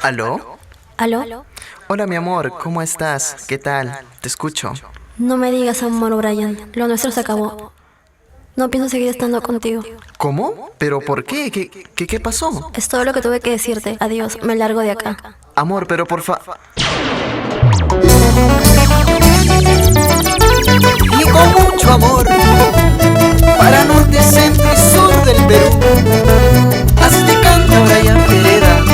¿Aló? ¿Aló? Hola, mi amor, ¿cómo estás? ¿Qué tal? Te escucho. No me digas, amor, Brian. Lo nuestro se acabó. No pienso seguir estando contigo. ¿Cómo? ¿Pero por qué? ¿Qué pasó? Es todo lo que tuve que decirte. Adiós, me largo de acá. Amor, pero por Y con mucho amor para norte, centro y sur del Perú. Así te canta Brian Pereda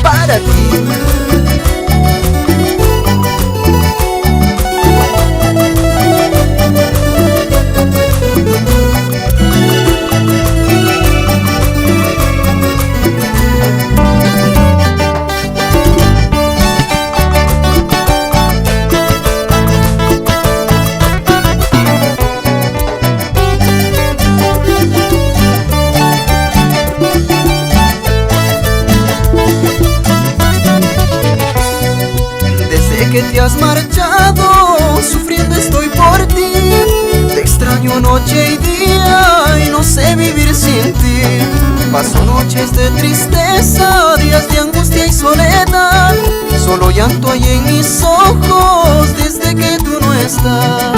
para ti. Que te has marchado, sufriendo estoy por ti. Te extraño noche y día y no sé vivir sin ti. Paso noches de tristeza, días de angustia y soledad. Solo llanto hay en mis ojos desde que tú no estás.